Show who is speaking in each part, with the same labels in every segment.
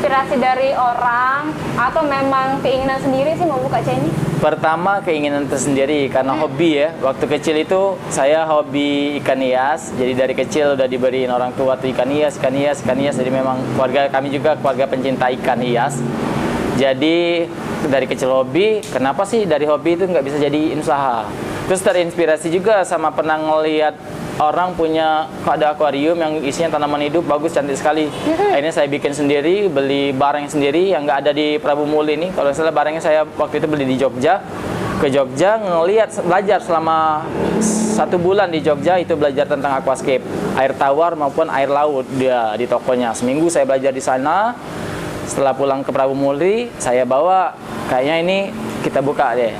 Speaker 1: inspirasi dari orang atau memang keinginan sendiri sih mau buka ini?
Speaker 2: Pertama keinginan tersendiri karena hobi ya. Waktu kecil itu saya hobi ikan hias. Jadi dari kecil udah diberiin orang tua tuh ikan hias, ikan hias, ikan hias. Jadi memang keluarga kami juga keluarga pencinta ikan hias. Jadi dari kecil hobi, kenapa sih dari hobi itu nggak bisa jadi usaha? Terus terinspirasi juga sama pernah ngelihat orang punya ada akuarium yang isinya tanaman hidup bagus, cantik sekali. Akhirnya saya bikin sendiri, beli barang sendiri yang nggak ada di Prabu Muli ini. Kalau salah barangnya saya waktu itu beli di Jogja. Ke Jogja ngelihat, belajar selama 1 bulan di Jogja itu belajar tentang aquascape, air tawar maupun air laut dia di tokonya. Seminggu saya belajar di sana. Setelah pulang ke Prabu Muli, saya bawa kayaknya ini kita buka deh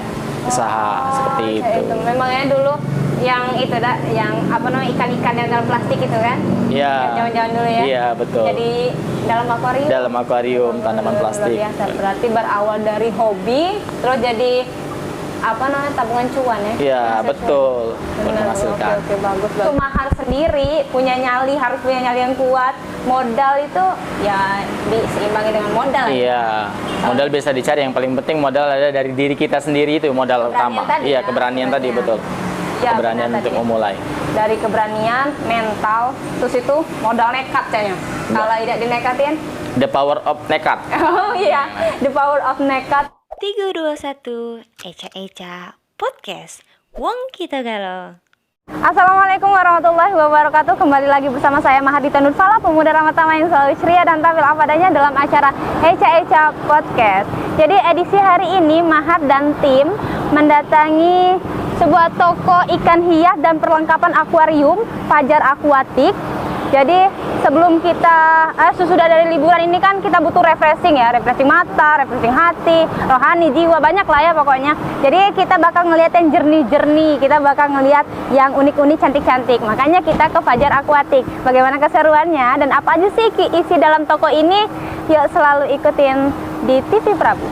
Speaker 2: usaha seperti itu.
Speaker 1: Memangnya dulu yang itu yang apa namanya ikan-ikan yang dalam plastik itu kan?
Speaker 2: Iya.
Speaker 1: Jangan-jangan dulu ya.
Speaker 2: Iya, betul.
Speaker 1: Jadi dalam akuarium.
Speaker 2: Dalam akuarium tanaman plastik.
Speaker 1: Luar biasa. Berarti berawal dari hobi terus jadi apa namanya tabungan cuan ya?
Speaker 2: Iya, betul. Menghasilkan.
Speaker 1: Oke, bagus. Itu mahar sendiri, punya nyali, harus punya nyali yang kuat. Modal itu ya diseimbangi dengan modal.
Speaker 2: Iya, modal bisa dicari. Yang paling penting modal ada dari diri kita sendiri, itu modal utama. Iya, keberanian tadi, betul. Ya, keberanian untuk memulai.
Speaker 1: Dari keberanian, mental, terus itu modal nekat kayaknya. Kalau tidak dinekatin,
Speaker 2: the power of nekat.
Speaker 1: Oh iya, the power of nekat.
Speaker 3: 321 Eca Podcast Wong Kita Galau.
Speaker 1: Assalamualaikum warahmatullahi wabarakatuh. Kembali lagi bersama saya Mahardita Nurfala, pemuda Ramatama yang selalu ceria dan tampil apa adanya dalam acara Eca Podcast. Jadi edisi hari ini Mahar dan tim mendatangi sebuah toko ikan hias dan perlengkapan akuarium, Fajar Aquatic. Jadi sebelum kita sesudah dari liburan ini kan kita butuh refreshing ya, refreshing mata, refreshing hati, rohani, jiwa, banyak lah ya pokoknya. Jadi kita bakal ngeliat yang jernih-jernih, kita bakal ngeliat yang unik-unik, cantik-cantik. Makanya kita ke Fajar Aquatic. Bagaimana keseruannya dan apa aja sih isi dalam toko ini? Yuk selalu ikutin di TV Prabu.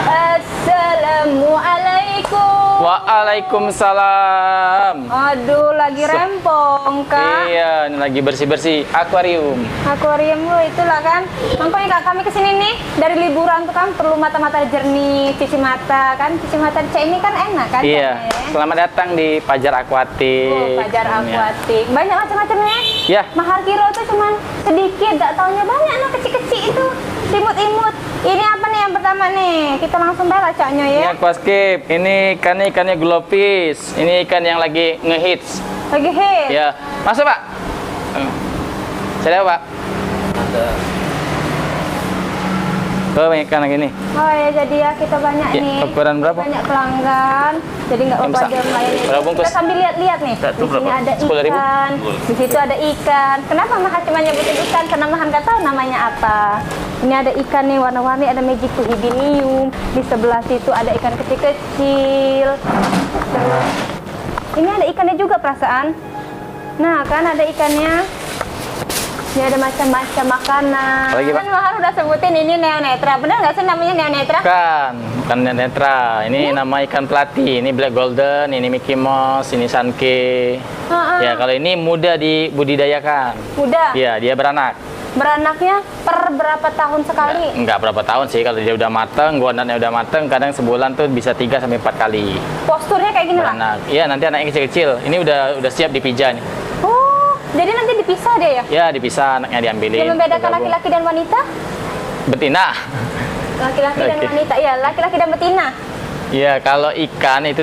Speaker 1: Assalamualaikum.
Speaker 2: Waalaikumsalam.
Speaker 1: Aduh, lagi rempong kak.
Speaker 2: Iya, ini lagi bersih-bersih akuarium.
Speaker 1: Akuarium lu itulah kan. Makanya kak kami kesini nih dari liburan tuh kan perlu mata-mata jernih, cuci mata kan. Cuci mata di ini kan enak kan.
Speaker 2: Iya.
Speaker 1: Kan,
Speaker 2: Selamat datang di Fajar Aquatic.
Speaker 1: Oh, Fajar Aquatic. Banyak macam-macamnya.
Speaker 2: Ya.
Speaker 1: Mahar kiro tuh cuman sedikit, gak taunya banyak anak kecil-kecil itu. Imut-imut. Ini apa nih yang pertama nih? Kita langsung bela caknya ya.
Speaker 2: Ini aquascape. Ini ikannya glowfish. Ini ikan yang lagi ngehits.
Speaker 1: Lagi hit.
Speaker 2: Ya. Masuk, Pak. Saya, Pak. Oh, banyak ikan lagi nih.
Speaker 1: Oh ya, jadi ya kita banyak
Speaker 2: Ya,
Speaker 1: nih.
Speaker 2: ukuran berapa?
Speaker 1: Banyak pelanggan. Jadi nggak
Speaker 2: Yang
Speaker 1: apa-apa
Speaker 2: besar.
Speaker 1: aja melayani.
Speaker 2: Berapa bungkus?
Speaker 1: Kita sambil lihat-lihat nih.
Speaker 2: Itu
Speaker 1: Di sini
Speaker 2: berapa?
Speaker 1: ada
Speaker 2: 10.000?
Speaker 1: ikan. Di situ ada ikan. Kenapa Mahar cuma nyebutin ikan? Karena Mahar nggak tahu namanya apa. Ini ada ikan nih warna-warni, ada magic tuhibinium. Di sebelah situ ada ikan kecil-kecil. Ini ada ikannya juga perasaan. Nah, kan ada ikannya. Ini ada macam-macam makanan.
Speaker 2: Lagi, Pak.
Speaker 1: Kan Mahar udah sebutin ini neonetra. Benar nggak sih namanya neonetra?
Speaker 2: Bukan netra. Ini nama ikan pelati. Ini black golden, ini Mickey Mouse, ini Sanke. Ya, kalau ini mudah dibudidayakan.
Speaker 1: Udah.
Speaker 2: Iya, dia beranak.
Speaker 1: Beranaknya per berapa tahun sekali?
Speaker 2: Enggak berapa tahun sih, kalau dia udah mateng, guandannya udah mateng, kadang sebulan tuh bisa 3 sampai 4 kali
Speaker 1: Posturnya kayak gini lah.
Speaker 2: beranak. Iya, nanti anaknya kecil-kecil. Ini udah siap dipijah nih.
Speaker 1: Oh, jadi nanti dipisah deh ya?
Speaker 2: Ya, dipisah, anaknya diambilin.
Speaker 1: Yang membedakan
Speaker 2: digabung.
Speaker 1: laki-laki dan wanita?
Speaker 2: Betina.
Speaker 1: Laki-laki dan
Speaker 2: Oke.
Speaker 1: wanita, ya laki-laki dan betina.
Speaker 2: Iya, kalau ikan itu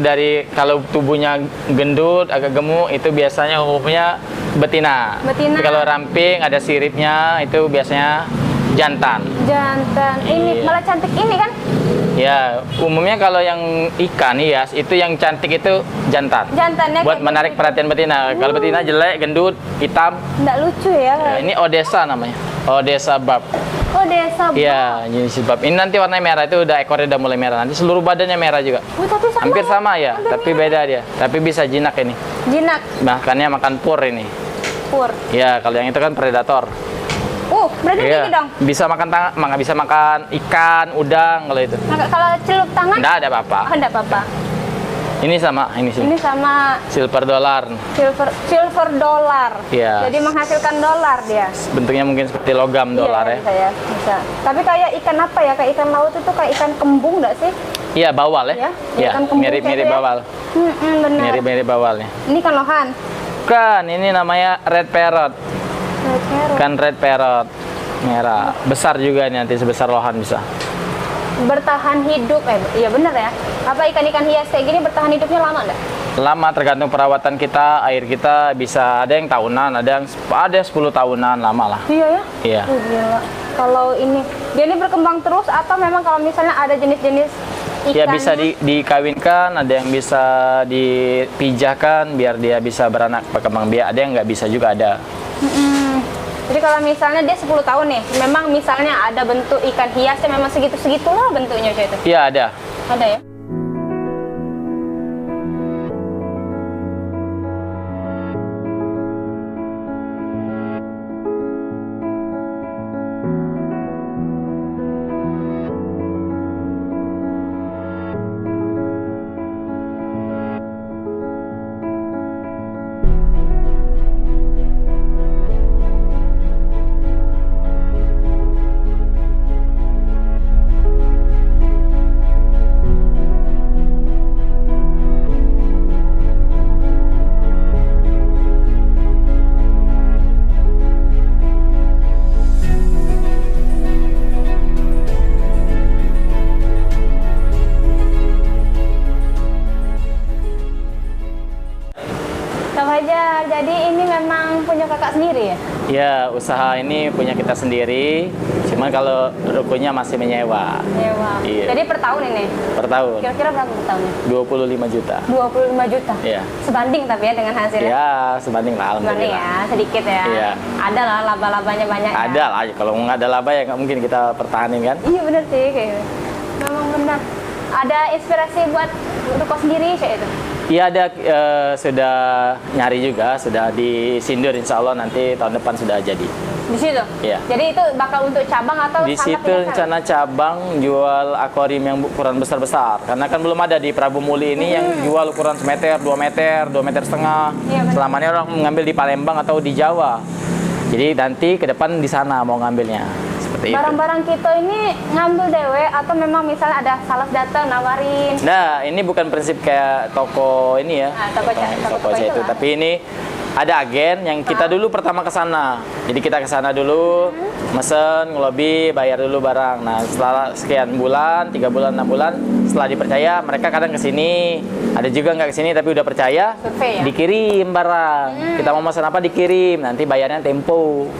Speaker 2: kalau tubuhnya gendut, agak gemuk, itu biasanya umumnya betina.
Speaker 1: Betina.
Speaker 2: Tapi kalau ramping, ada siripnya, itu biasanya jantan.
Speaker 1: Jantan. Ini
Speaker 2: Iya.
Speaker 1: malah cantik ini kan?
Speaker 2: Ya, umumnya kalau yang ikan hias, itu yang cantik itu jantan.
Speaker 1: Jantannya
Speaker 2: Buat
Speaker 1: kayak
Speaker 2: menarik perhatian betina. Kalau betina jelek, gendut, hitam,
Speaker 1: nggak lucu ya?
Speaker 2: ya, ini Odessa namanya. Odessa bab.
Speaker 1: Oh, desa.
Speaker 2: Iya, jenis bab. Ini nanti warnanya merah, itu udah ekornya udah mulai merah. Nanti seluruh badannya merah juga.
Speaker 1: Oh, tapi sama
Speaker 2: Hampir sama ya,
Speaker 1: Hampir
Speaker 2: tapi
Speaker 1: mirip.
Speaker 2: beda dia. Tapi bisa jinak ini.
Speaker 1: Jinak,
Speaker 2: Makannya makan pur ini.
Speaker 1: pur.
Speaker 2: Ya, kalau yang itu kan predator.
Speaker 1: Berarti
Speaker 2: Iya.
Speaker 1: gini dong.
Speaker 2: Bisa makan bisa makan ikan, udang kalau itu.
Speaker 1: Nah, kalau celup tangan?
Speaker 2: Enggak ada apa-apa.
Speaker 1: Oh, enggak apa-apa.
Speaker 2: Ini sama, ini sih.
Speaker 1: Ini sama
Speaker 2: Silver dollar.
Speaker 1: silver dolar.
Speaker 2: Iya.
Speaker 1: Jadi menghasilkan dolar dia.
Speaker 2: Bentuknya mungkin seperti logam dolar
Speaker 1: Iya,
Speaker 2: ya.
Speaker 1: bisa ya, bisa. Tapi kayak ikan apa ya? Kayak ikan laut itu kayak ikan kembung nggak sih?
Speaker 2: Iya, bawal ya.
Speaker 1: Iya,
Speaker 2: Iya,
Speaker 1: ikan kembung
Speaker 2: mirip-mirip
Speaker 1: kayak
Speaker 2: bawal.
Speaker 1: Benar.
Speaker 2: Mirip-mirip bawalnya.
Speaker 1: Ini kan lohan.
Speaker 2: Bukan, ini namanya red parrot. Kan red parrot. Merah. Besar juga ini, nanti sebesar lohan bisa.
Speaker 1: Bertahan hidup, iya benar ya. Apa ikan-ikan hias kayak gini bertahan hidupnya lama nggak?
Speaker 2: Lama, tergantung perawatan kita, air kita bisa ada yang tahunan, ada 10 tahunan, lama lah.
Speaker 1: Iya ya?
Speaker 2: Iya.
Speaker 1: Gila. Kalau ini, dia ini berkembang terus atau memang kalau misalnya ada jenis-jenis ikan?
Speaker 2: Ya bisa dikawinkan, ada yang bisa dipijahkan biar dia bisa beranak berkembang biak, ada yang nggak bisa juga ada.
Speaker 1: Jadi kalau misalnya dia 10 tahun nih, memang misalnya ada bentuk ikan hiasnya memang segitu-segitulah bentuknya itu.
Speaker 2: Iya ada.
Speaker 1: Ada ya? Kak Fajar, jadi ini memang punya kakak sendiri ya?
Speaker 2: Ya, usaha ini punya kita sendiri, cuman kalau rukunnya masih menyewa.
Speaker 1: Nyewa.
Speaker 2: Iya.
Speaker 1: Jadi per tahun ini?
Speaker 2: Per tahun.
Speaker 1: Kira-kira berapa per tahunnya?
Speaker 2: 25 juta.
Speaker 1: 25 juta?
Speaker 2: Iya.
Speaker 1: Sebanding tapi ya dengan hasilnya?
Speaker 2: Ya, sebanding lah,
Speaker 1: Sebanding
Speaker 2: alhamdulillah.
Speaker 1: ya, sedikit ya?
Speaker 2: Iya.
Speaker 1: Ada lah laba-labanya banyak ya?
Speaker 2: Ada lah, kalau nggak ada laba ya nggak mungkin kita pertahanin kan?
Speaker 1: Iya bener sih, kayaknya. Memang benar. Ada inspirasi buat ruko sendiri kayak itu?
Speaker 2: Iya ada, sudah nyari juga, sudah disindur insya Allah nanti tahun depan sudah jadi.
Speaker 1: Di situ?
Speaker 2: Iya.
Speaker 1: Jadi itu bakal untuk cabang atau
Speaker 2: Di
Speaker 1: sangat
Speaker 2: situ
Speaker 1: pindah sana?
Speaker 2: rencana cabang jual akuarium yang ukuran besar-besar. Karena kan belum ada di Prabu Muli ini yang jual ukuran semeter, 2 meter, 2 meter setengah.
Speaker 1: Iya, benar.
Speaker 2: Selama ini orang mengambil di Palembang atau di Jawa. Jadi nanti ke depan di sana mau ngambilnya. Seperti itu.
Speaker 1: Barang-barang kita ini ngambil dewe atau memang misalnya ada sales datang nawarin?
Speaker 2: Nah, ini bukan prinsip kayak toko ini ya.
Speaker 1: Ah, toko
Speaker 2: itu,
Speaker 1: itu lah.
Speaker 2: tapi ini ada agen yang kita dulu pertama ke sana. Jadi kita ke sana dulu, mesen, ngelobi, bayar dulu barang. Nah, setelah sekian bulan, 3 bulan, 6 bulan, setelah dipercaya, mereka kadang ke sini. Ada juga nggak ke sini tapi udah percaya,
Speaker 1: Survei ya?
Speaker 2: dikirim barang. Kita mau mesen apa dikirim, nanti bayarnya tempo.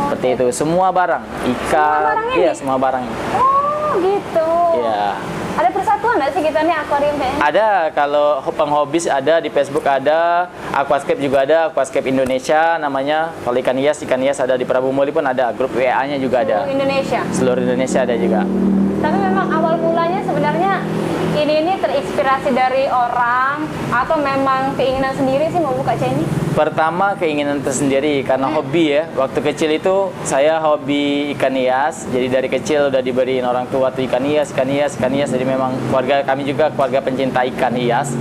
Speaker 2: Seperti itu, semua barang, ikan,
Speaker 1: barang ini?
Speaker 2: iya semua barang.
Speaker 1: Oh gitu.
Speaker 2: Iya.
Speaker 1: Ada persatuan nggak sih kita nih akuarium kayaknya?
Speaker 2: Ada, kalau penghobis ada, di Facebook ada, Aquascape juga ada, Aquascape Indonesia namanya. Kalau ikan hias ada di Prabu Muli pun ada, grup WA-nya juga ada.
Speaker 1: Indonesia.
Speaker 2: Seluruh Indonesia ada juga.
Speaker 1: Tapi memang awal mulanya sebenarnya ini terinspirasi dari orang atau memang keinginan sendiri sih mau buka ini?
Speaker 2: Pertama keinginan tersendiri karena hobi ya. Waktu kecil itu saya hobi ikan hias. Jadi dari kecil udah diberiin orang tua tuh ikan hias. Jadi memang keluarga kami juga keluarga pencinta ikan hias.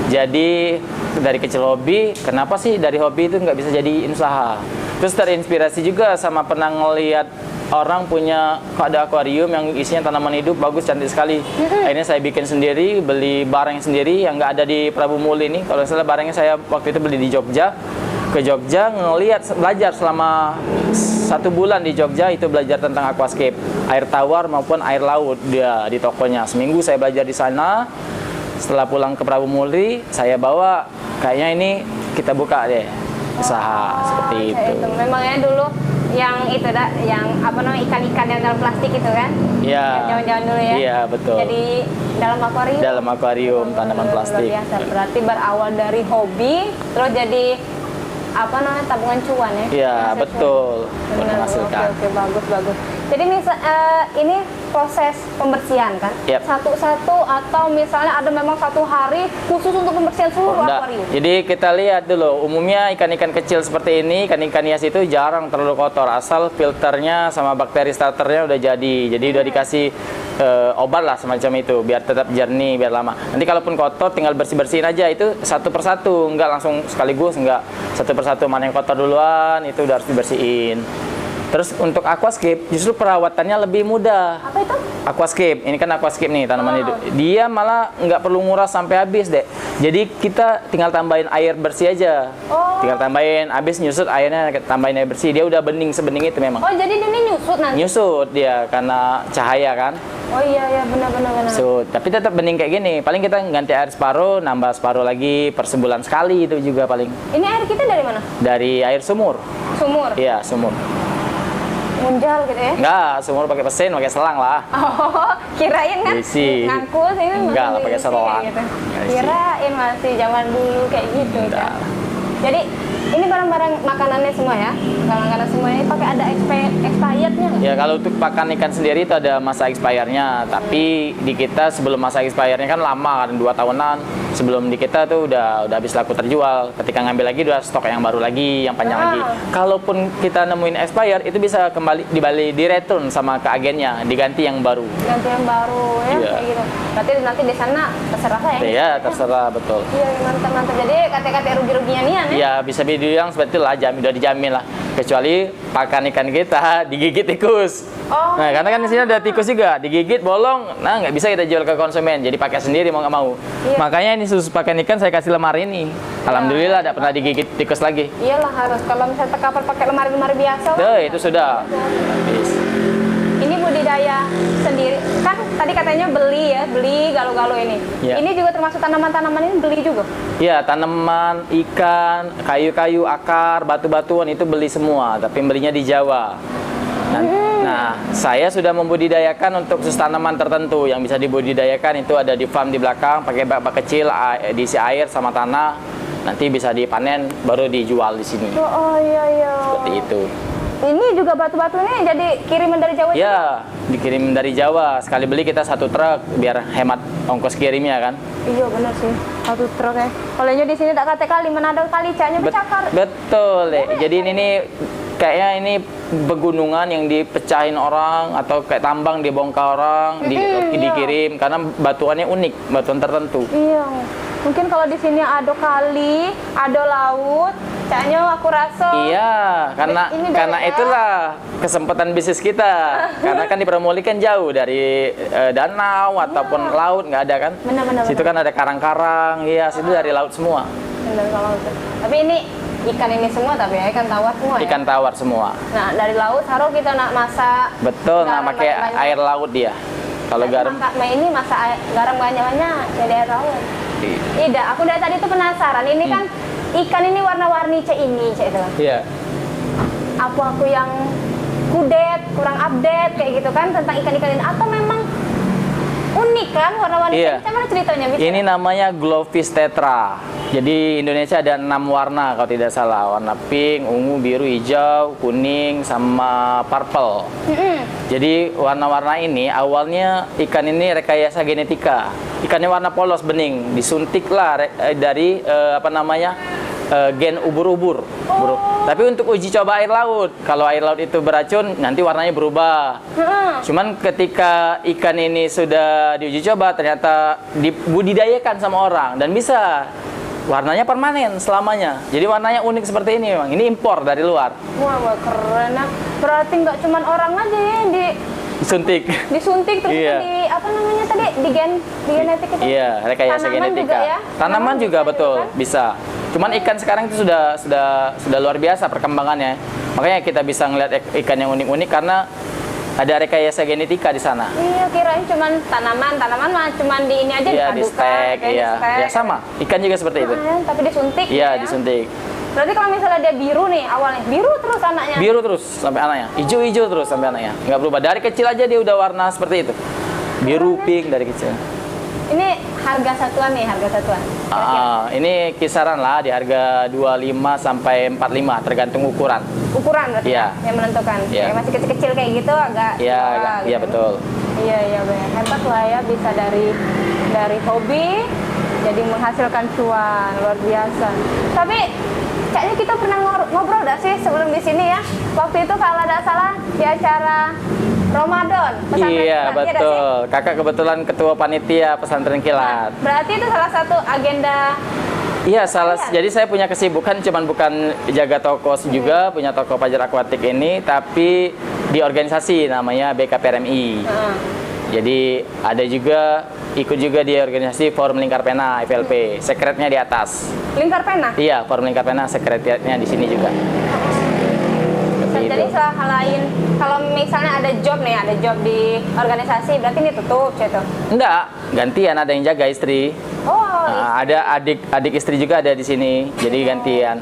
Speaker 2: Jadi dari kecil hobi, kenapa sih dari hobi itu nggak bisa jadi usaha? Terus terinspirasi juga sama pernah ngelihat orang punya, kok ada akuarium yang isinya tanaman hidup bagus, cantik sekali. Akhirnya saya bikin sendiri, beli barang sendiri yang nggak ada di Prabu Muli ini. Kalau misalnya barangnya saya waktu itu beli di Jogja. Ke Jogja ngelihat, belajar selama 1 bulan di Jogja itu belajar tentang aquascape, air tawar maupun air laut dia di tokonya. Seminggu saya belajar di sana. Setelah pulang ke Prabu Muli, saya bawa, kayaknya ini kita buka deh usaha seperti itu.
Speaker 1: Memangnya dulu yang itu yang apa namanya ikan-ikan yang dalam plastik itu kan?
Speaker 2: Iya.
Speaker 1: Jangan-jangan dulu ya.
Speaker 2: Iya, betul.
Speaker 1: Jadi dalam akuarium.
Speaker 2: Dalam akuarium tanaman plastik.
Speaker 1: Luar biasa. Berarti berawal dari hobi terus jadi apa namanya tabungan cuan ya?
Speaker 2: Iya,
Speaker 1: Hasil
Speaker 2: betul.
Speaker 1: cuan. Benar,
Speaker 2: Menghasilkan.
Speaker 1: oke, bagus. Jadi ini proses pembersihan kan?
Speaker 2: Yap.
Speaker 1: Satu-satu atau misalnya ada memang satu hari khusus untuk pembersihan seluruh
Speaker 2: Enggak.
Speaker 1: akuarium?
Speaker 2: Jadi kita lihat dulu, umumnya ikan-ikan kecil seperti ini, ikan-ikan hias itu jarang terlalu kotor, asal filternya sama bakteri starternya udah jadi. Jadi udah dikasih obat lah semacam itu, biar tetap jernih, biar lama. Nanti kalaupun kotor tinggal bersih-bersihin aja, itu satu persatu, enggak langsung sekaligus, enggak. Satu persatu, mana yang kotor duluan, itu udah harus dibersihin. Terus untuk aquascape justru perawatannya lebih mudah.
Speaker 1: Apa itu?
Speaker 2: Aquascape, ini kan aquascape nih tanaman hidup. Dia malah nggak perlu nguras sampai habis deh. Jadi kita tinggal tambahin air bersih aja. Tinggal tambahin, habis nyusut airnya tambahin air bersih. Dia udah bening sebening itu memang.
Speaker 1: Oh jadi ini nyusut nanti?
Speaker 2: Nyusut dia karena cahaya kan.
Speaker 1: Oh iya benar.
Speaker 2: So, tapi tetap bening kayak gini. Paling kita ganti air separuh, nambah separuh lagi per sebulan sekali itu juga paling.
Speaker 1: Ini air kita dari mana?
Speaker 2: Dari air sumur.
Speaker 1: Sumur?
Speaker 2: Iya, sumur.
Speaker 1: Munjal gitu ya?
Speaker 2: Enggak, sumur pakai mesin, pakai selang lah.
Speaker 1: Oh, kirain kan
Speaker 2: Isi.
Speaker 1: ngangkut ini
Speaker 2: Enggak lah, pakai
Speaker 1: diisi
Speaker 2: selang.
Speaker 1: kayak gitu.
Speaker 2: Nggak isi.
Speaker 1: Kirain masih zaman dulu kayak gitu
Speaker 2: Enggak.
Speaker 1: kan. Jadi ini barang-barang makanannya semua ya? Makanan semua ini pakai ada expirednya nggak?
Speaker 2: Ya kalau untuk pakan ikan sendiri itu ada masa expirednya, tapi di kita sebelum masa expirednya kan lama kan 2 tahunan. Sebelum di kita tuh udah habis laku terjual. Ketika ngambil lagi udah stok yang baru lagi, yang panjang lagi. Kalaupun kita nemuin expired itu bisa kembali di return sama ke agennya, diganti yang baru.
Speaker 1: Ganti yang baru ya
Speaker 2: Iya.
Speaker 1: kayak gitu. Berarti nanti di sana terserah lah ya?
Speaker 2: Ya terserah betul.
Speaker 1: Iya mantap. Jadi kata-kata rugi-ruginya nian ya?
Speaker 2: Ya bisa dibilang seperti itulah, udah dijamin lah. Kecuali pakan ikan kita digigit tikus.
Speaker 1: Oh.
Speaker 2: Nah karena kan di sini ada tikus juga, digigit bolong, nah nggak bisa kita jual ke konsumen. Jadi pakai sendiri mau nggak mau.
Speaker 1: Iya.
Speaker 2: Makanya ini khusus pakan ikan saya kasih lemari ini. Alhamdulillah tidak pernah digigit tikus lagi.
Speaker 1: Iyalah harus. Kalau misalnya kapal pakai lemari-lemari biasa
Speaker 2: Tuh itu sudah. Habis.
Speaker 1: Ini budidaya sendiri kan tadi katanya beli galuh-galuh ini.
Speaker 2: Ya.
Speaker 1: Ini juga termasuk tanaman-tanaman ini beli juga.
Speaker 2: Ya tanaman, ikan, kayu-kayu, akar, batu-batuan itu beli semua, tapi belinya di Jawa. Nah, saya sudah membudidayakan untuk khusus tanaman tertentu yang bisa dibudidayakan itu ada di farm di belakang, pakai bak kecil, diisi air sama tanah, nanti bisa dipanen baru dijual di sini.
Speaker 1: Oh iya.
Speaker 2: Seperti itu.
Speaker 1: Ini juga batu-batu ini jadi kiriman dari Jawa juga?
Speaker 2: Ya, dikirim dari Jawa. Sekali beli kita 1 truk biar hemat ongkos kirimnya kan.
Speaker 1: Iya benar sih, 1 truk ya. Kalau di sini tak kata kali, Manado kali caknya bercakar.
Speaker 2: Betul deh. Jadi ini kayaknya ini pegunungan yang dipecahin orang atau kayak tambang dibongkar orang, dikirim karena batuannya unik, batuan tertentu.
Speaker 1: Iya. Mungkin kalau di sini ada kali, ada laut, caknya aku rasa.
Speaker 2: Iya,
Speaker 1: Ini
Speaker 2: karena
Speaker 1: beda.
Speaker 2: itulah kesempatan bisnis kita. Karena kan di Pramuli kan jauh dari danau ataupun laut, nggak ada kan?
Speaker 1: Benar.
Speaker 2: Situ kan ada karang-karang, iya, situ dari laut semua.
Speaker 1: Benar kalau itu. Tapi ini ikan ini semua tapi ya, ikan tawar semua ya?
Speaker 2: Ikan tawar semua.
Speaker 1: Nah, dari laut taruh kita nak masak.
Speaker 2: Betul, nah
Speaker 1: garam
Speaker 2: pakai
Speaker 1: banyak-banyak.
Speaker 2: air laut dia. Kalau garam,
Speaker 1: Ini masak garam banyak-banyak jadi air laut. Tidak, aku dari tadi tuh penasaran. Ini kan ikan ini warna-warni cek itu.
Speaker 2: iya.
Speaker 1: Aku yang kudet, kurang update kayak gitu kan tentang ikan-ikan ini atau memang unik kan warna-warni?
Speaker 2: Iya.
Speaker 1: Gimana ceritanya bisa?
Speaker 2: Ini namanya glowfish tetra. Jadi Indonesia ada 6 warna kalau tidak salah. Warna pink, ungu, biru, hijau, kuning, sama purple. Jadi warna-warna ini awalnya ikan ini rekayasa genetika. Ikannya warna polos bening, disuntiklah dari gen ubur-ubur. Tapi untuk uji coba air laut, kalau air laut itu beracun, nanti warnanya berubah. Cuman ketika ikan ini sudah diuji coba, ternyata dibudidayakan sama orang dan bisa warnanya permanen selamanya. Jadi warnanya unik seperti ini memang. Ini impor dari luar.
Speaker 1: Wah, keren. Nah, berarti nggak cuma orang aja ya yang
Speaker 2: Disuntik.
Speaker 1: disuntik terus
Speaker 2: Iya.
Speaker 1: di apa namanya tadi di genetik itu?
Speaker 2: Iya, rekayasa
Speaker 1: Tanaman
Speaker 2: genetika.
Speaker 1: juga ya?
Speaker 2: Tanaman juga
Speaker 1: bisa
Speaker 2: betul,
Speaker 1: kan?
Speaker 2: bisa. Cuman ikan sekarang itu sudah luar biasa perkembangannya. Makanya kita bisa ngeliat ikan yang unik-unik karena ada rekayasa genetika di sana.
Speaker 1: Iya, kirain cuma tanaman mah cuma di ini aja
Speaker 2: Iya, di stek,
Speaker 1: kayak
Speaker 2: iya.
Speaker 1: di stek.
Speaker 2: Ya sama, ikan juga seperti itu.
Speaker 1: Tapi disuntik
Speaker 2: Iya,
Speaker 1: ya?
Speaker 2: disuntik.
Speaker 1: Berarti kalau misalnya dia biru nih awalnya, biru terus anaknya?
Speaker 2: Biru terus sampai anaknya, hijau-hijau terus sampai anaknya. Nggak berubah, dari kecil aja dia udah warna seperti itu. Biru, pink dari kecil.
Speaker 1: Ini harga satuan nih, harga satuan.
Speaker 2: Ini kisaran lah di harga 25 sampai 45 tergantung ukuran.
Speaker 1: Ukuran berarti
Speaker 2: Iya.
Speaker 1: yang menentukan.
Speaker 2: Iya.
Speaker 1: Yang masih kecil-kecil kayak gitu agak
Speaker 2: Iya,
Speaker 1: murah
Speaker 2: iya
Speaker 1: gitu.
Speaker 2: betul.
Speaker 1: Iya, iya benar. Hebat lah ya, bisa dari hobi jadi menghasilkan cuan, luar biasa. Tapi kayaknya kita pernah ngobrol gak sih sebelum di sini ya? Waktu itu kalau tidak salah di acara Ramadan pesantren
Speaker 2: Iya
Speaker 1: kilat, iya nggak sih?
Speaker 2: betul. Kakak kebetulan ketua panitia pesantren kilat.
Speaker 1: Berarti itu salah satu agenda.
Speaker 2: Iya, salah.
Speaker 1: Kalian?
Speaker 2: Jadi saya punya kesibukan cuman bukan jaga toko juga, punya toko Fajar Aquatic ini, tapi di organisasi namanya BKPRMI.
Speaker 1: Heeh.
Speaker 2: Jadi ada juga ikut juga di organisasi Forum Lingkar Pena FLP, sekretnya di atas.
Speaker 1: Lingkar pena.
Speaker 2: Iya, Forum Lingkar Pena sekretariatnya di sini juga. Seperti
Speaker 1: Jadi
Speaker 2: itu.
Speaker 1: selain kalau misalnya ada job di organisasi, berarti ini tutup gitu.
Speaker 2: Enggak, gantian ada yang jaga istri.
Speaker 1: Oh,
Speaker 2: Ada adik istri juga ada di sini, jadi gantian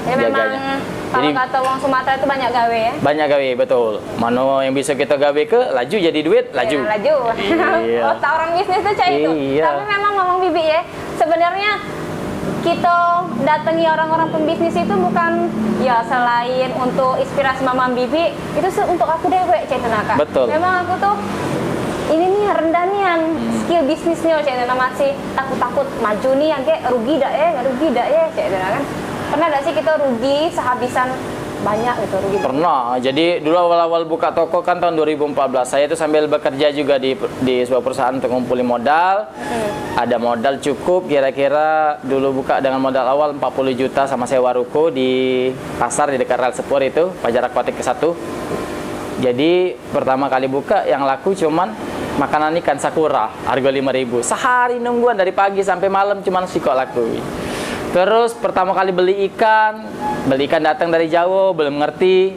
Speaker 1: ya memang
Speaker 2: jaganya.
Speaker 1: kalau
Speaker 2: Jadi
Speaker 1: kata Wong Sumatera itu banyak gawe ya.
Speaker 2: banyak gawe, betul. Mana yang bisa kita gawe ke laju jadi duit, laju.
Speaker 1: Ya, laju.
Speaker 2: Iya.
Speaker 1: Oh, tak orang bisnis tuh kayak itu.
Speaker 2: Iya.
Speaker 1: Tapi memang ngomong Bibi ya, sebenarnya kita datangi orang-orang pembisnis itu bukan ya selain untuk inspirasi Mama Bibi, itu untuk aku dewek cek Kak.
Speaker 2: Betul.
Speaker 1: Memang aku tuh ini nih rendah nih yang skill bisnisnya cek masih takut-takut maju nih yang kayak rugi dak ya, nggak rugi dak ya cek kan. Pernah gak sih kita rugi sehabisan banyak gitu rugi?
Speaker 2: Pernah. Jadi dulu awal-awal buka toko kan tahun 2014. Saya itu sambil bekerja juga di sebuah perusahaan untuk ngumpulin modal. Ada modal cukup kira-kira dulu buka dengan modal awal 40 juta sama sewa ruko di pasar di dekat rel Sepur itu, Fajar Aquatic ke-1. Jadi pertama kali buka yang laku cuman makanan ikan sakura harga 5.000. Sehari nungguan dari pagi sampai malam cuman sih kok laku. Terus pertama kali beli ikan datang dari Jawa, belum ngerti.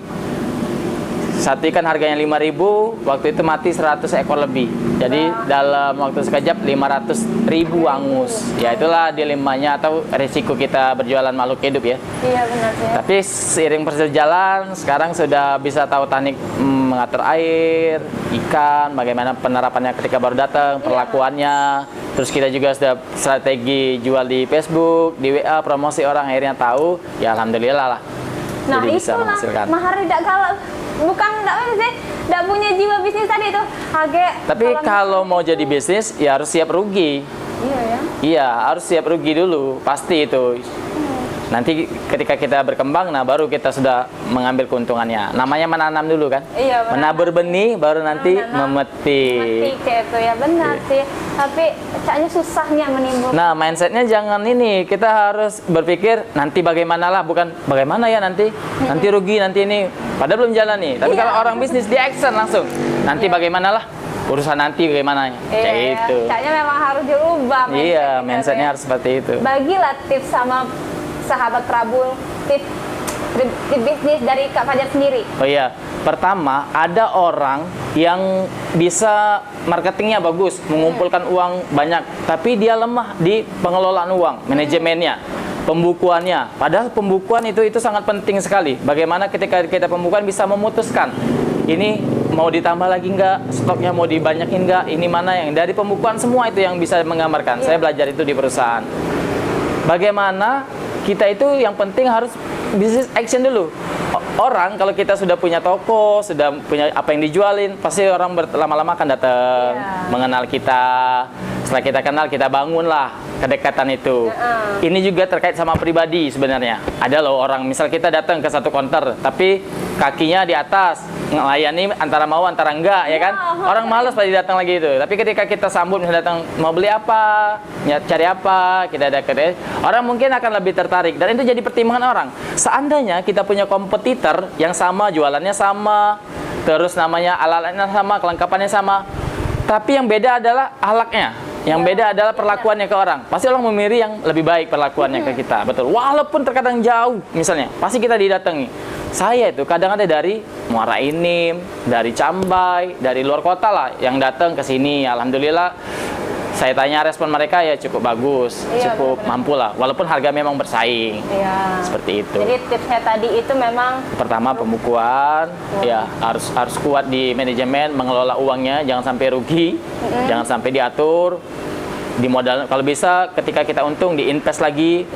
Speaker 2: Satu ikan harganya 5.000, waktu itu mati 100 ekor lebih. Jadi dalam waktu sekejap 500.000 angus. Ya itulah dilemanya atau risiko kita berjualan makhluk hidup ya.
Speaker 1: Iya benar sih.
Speaker 2: Tapi seiring berjalan, sekarang sudah bisa tahu teknik mengatur air, ikan, bagaimana penerapannya ketika baru datang, perlakuannya. Terus kita juga sudah strategi jual di Facebook, di WA, promosi orang akhirnya tahu. Ya alhamdulillah lah.
Speaker 1: Nah
Speaker 2: Jadi bisa
Speaker 1: itulah
Speaker 2: menghasilkan.
Speaker 1: Mahar tidak kalah, bukan tidak apa sih, tidak punya jiwa bisnis tadi itu.
Speaker 2: Tapi kalau mau jadi bisnis ya harus siap rugi.
Speaker 1: Iya ya.
Speaker 2: Iya, harus siap rugi dulu, pasti itu. Nanti ketika kita berkembang, nah baru kita sudah mengambil keuntungannya. Namanya menanam dulu kan?
Speaker 1: Iya, benar.
Speaker 2: Menabur benih, baru nanti memetik.
Speaker 1: Metik itu ya benar sih. Tapi kayaknya susahnya menimbulkan.
Speaker 2: Nah, mindsetnya jangan ini. Kita harus berpikir nanti bagaimana lah, bukan bagaimana ya nanti rugi nanti ini. Padahal belum jalan nih. Tapi
Speaker 1: Iya.
Speaker 2: kalau orang bisnis dia action langsung. Nanti bagaimana lah, urusan nanti bagaimana. Kayak
Speaker 1: Iya,
Speaker 2: itu.
Speaker 1: kayaknya memang harus dirubah.
Speaker 2: Iya,
Speaker 1: mindsetnya,
Speaker 2: mindsetnya
Speaker 1: ya.
Speaker 2: harus seperti itu.
Speaker 1: Bagilah tips sama sahabat Prabu, tips bisnis dari Kak Fajar sendiri.
Speaker 2: Oh iya, pertama ada orang yang bisa marketingnya bagus, mengumpulkan uang banyak, tapi dia lemah di pengelolaan uang, manajemennya, pembukuannya. Padahal pembukuan itu sangat penting sekali. Bagaimana ketika kita pembukuan bisa memutuskan ini mau ditambah lagi nggak, stoknya mau dibanyakin nggak, ini mana yang dari pembukuan semua itu yang bisa menggambarkan. Saya belajar itu di perusahaan. Bagaimana kita itu yang penting harus business action dulu. Orang kalau kita sudah punya toko, sudah punya apa yang dijualin, pasti orang lama-lama akan datang, mengenal kita. Setelah kita kenal, kita bangunlah kedekatan itu. Ini juga terkait sama pribadi sebenarnya. Ada loh orang, misal kita datang ke satu counter, tapi kakinya di atas, ngelayani antara mau antara enggak, ya kan? Orang malas pasti datang lagi itu. Tapi ketika kita sambut, misalnya datang mau beli apa, cari apa, kita ada kedai, orang mungkin akan lebih tertarik. Dan itu jadi pertimbangan orang. Seandainya kita punya kompetitor yang sama, jualannya sama, terus namanya alat-alatnya sama, kelengkapannya sama, tapi yang beda adalah ahlaknya. Yang beda adalah perlakuannya ke orang. Pasti orang memilih yang lebih baik perlakuannya ke kita. Betul. Walaupun terkadang jauh, misalnya, pasti kita didatangi. Saya itu kadang ada dari Muara Enim, dari Cambai, dari luar kota lah yang datang ke sini. Alhamdulillah, saya tanya respon mereka ya cukup bagus, cukup mampu lah. Walaupun harga memang bersaing.
Speaker 1: Iya.
Speaker 2: Seperti itu.
Speaker 1: Jadi tipsnya tadi itu memang
Speaker 2: Pertama pembukuan, ya harus kuat di manajemen, mengelola uangnya, jangan sampai rugi, jangan sampai diatur. di modal. Kalau bisa ketika kita untung diinvest lagi,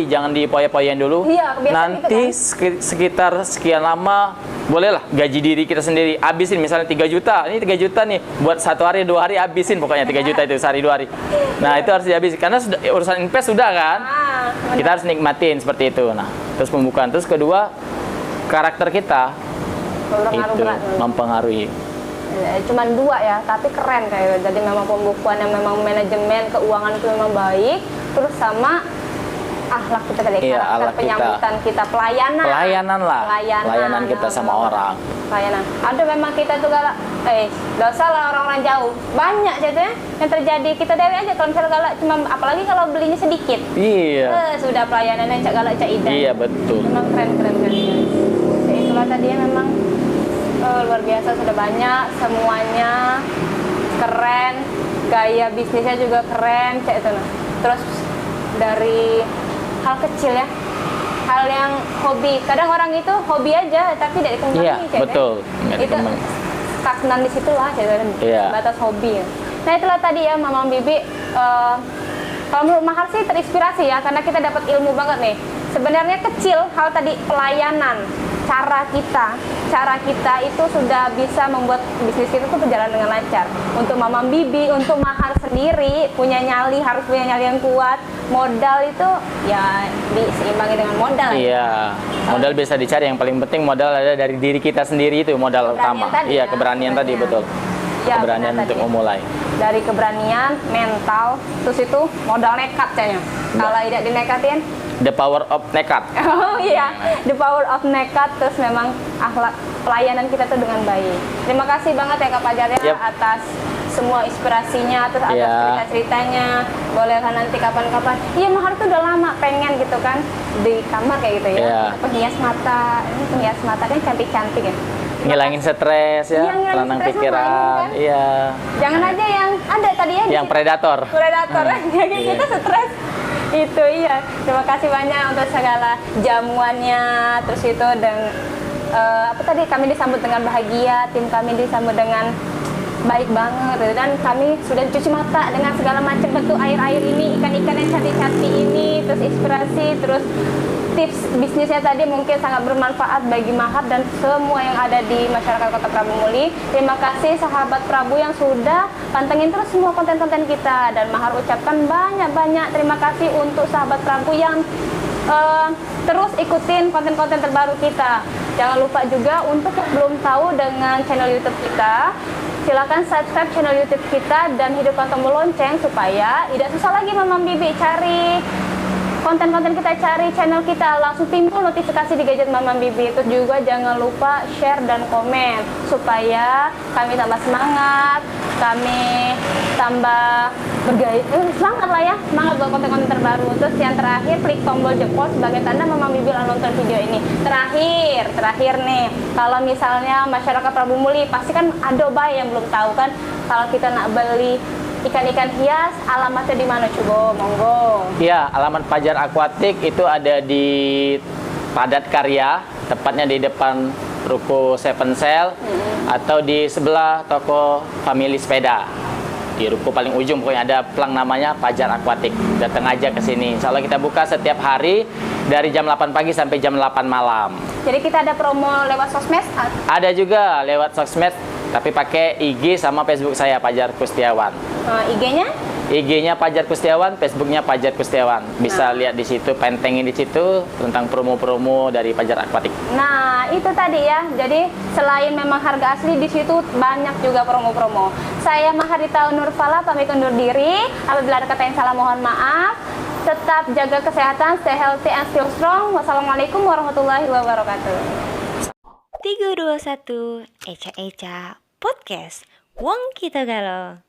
Speaker 2: jangan dipoya-poyain dulu.
Speaker 1: Iya, kebiasaan
Speaker 2: nanti
Speaker 1: gitu
Speaker 2: sekitar sekian lama bolehlah gaji diri kita sendiri habisin, misalnya 3 juta. Ini 3 juta nih buat 1 hari 2 hari habisin, pokoknya 3 juta itu sehari 2 hari. Nah, itu harus dihabisin karena urusan invest sudah kan. Kita harus nikmatin seperti itu. Nah, terus pembukaan. Terus kedua, karakter kita itu mempengaruhi.
Speaker 1: Cuman 2 ya, tapi keren kayak. Jadi memang pembukuan yang memang manajemen keuangan itu memang baik, terus sama akhlak kita tadi, karakter penyambutan kita, pelayanan kita sama orang. Pelayanan. Ada memang kita tuh galak, gak usah lah orang-orang jauh. Banyak jatuhnya yang terjadi, kita dewe aja kalau misalnya galak, cuma apalagi kalau belinya sedikit.
Speaker 2: Iya.
Speaker 1: Sudah pelayanannya cak galak cak idan.
Speaker 2: Iya, betul.
Speaker 1: Memang keren. Itulah tadi memang luar biasa, sudah banyak semuanya keren, gaya bisnisnya juga keren cak itu nah. Terus dari hal kecil ya, hal yang hobi, kadang orang itu hobi aja tapi tidak dikembangin.
Speaker 2: Iya, betul.
Speaker 1: Itu stagnan di situ lah batas hobi. Nah itulah tadi ya Mama Bibi, kalau menurut Mahar sih terinspirasi ya, karena kita dapat ilmu banget nih. Sebenarnya kecil hal tadi, pelayanan, cara kita itu sudah bisa membuat bisnis kita tuh berjalan dengan lancar. Untuk Mama Bibi, untuk Mahar sendiri harus punya nyali yang kuat. Modal itu ya diseimbangi dengan modal.
Speaker 2: Iya, modal bisa dicari. Yang paling penting modal ada dari diri kita sendiri, itu modal utama. Iya, keberanian tadi, betul. Ya, keberanian untuk memulai. Dari
Speaker 1: keberanian, mental, terus itu modal nekat kayaknya. Kalau tidak dinekatin,
Speaker 2: the power of nekat.
Speaker 1: Oh iya, the power of nekat. Terus memang akhlak pelayanan kita tuh dengan baik. Terima kasih banget ya Kak Fajar ya atas semua inspirasinya, terus atas cerita-ceritanya. Boleh kan nanti kapan-kapan. Iya, Mahar tuh udah lama pengen gitu kan di kamar kayak gitu ya. Penghias mata, ini penghias mata kan cantik-cantik ya.
Speaker 2: Ngilangin stres ya, tenang pikiran.
Speaker 1: Kan?
Speaker 2: Iya.
Speaker 1: Jangan aja yang ada tadi ya.
Speaker 2: Yang predator.
Speaker 1: Jadi kita stres. Itu iya. Terima kasih banyak untuk segala jamuannya, terus itu dan apa tadi, kami disambut dengan bahagia, tim kami disambut dengan baik banget, dan kami sudah cuci mata dengan segala macam bentuk air-air ini, ikan-ikan yang cantik-cantik ini, terus inspirasi, terus tips bisnisnya tadi mungkin sangat bermanfaat bagi Mahar dan semua yang ada di masyarakat Kota Prabu Muli. Terima kasih sahabat Prabu yang sudah pantengin terus semua konten-konten kita, dan Mahar ucapkan banyak-banyak terima kasih untuk sahabat Prabu yang terus ikutin konten-konten terbaru kita. Jangan lupa juga untuk yang belum tahu dengan channel YouTube kita, silakan subscribe channel YouTube kita dan hidupkan tombol lonceng supaya tidak susah lagi Mama Bibi cari konten-konten kita, cari channel kita, langsung timbul notifikasi di gadget Mama Bibi. Terus juga jangan lupa share dan komen supaya kami tambah semangat, kami tambah semangat lah ya, semangat buat konten-konten terbaru. Terus yang terakhir, klik tombol jempol sebagai tanda Mama Bibi nonton video ini. Terakhir nih, kalau misalnya masyarakat Prabu Muli pasti kan ada yang belum tahu kan, kalau kita nak beli ikan-ikan hias, alamatnya di mana coba? Monggo.
Speaker 2: Iya, alamat Fajar Aquatic itu ada di Padat Karya, tepatnya di depan ruko Seven Cell, atau di sebelah toko Family Sepeda. Di ruko paling ujung pokoknya ada plang namanya Fajar Aquatic. Datang aja ke sini. Insya Allah kita buka setiap hari dari jam 8 pagi sampai jam 8 malam.
Speaker 1: Jadi kita ada promo lewat sosmed?
Speaker 2: Ada juga lewat sosmed, tapi pakai IG sama Facebook saya, Fajar Kustiawan.
Speaker 1: IG-nya?
Speaker 2: IG-nya Fajar Kustiawan, Facebooknya Fajar Kustiawan. Bisa lihat di situ, pentengin di situ tentang promo-promo dari Fajar Aquatic.
Speaker 1: Nah, itu tadi ya. Jadi selain memang harga asli, di situ banyak juga promo-promo. Saya Mahardita Nurfala pamit undur diri. Apabila ada kata yang salah mohon maaf. Tetap jaga kesehatan, stay healthy and still strong. Wassalamualaikum warahmatullahi wabarakatuh.
Speaker 3: 321 Eca Podcast. Wong kita galau.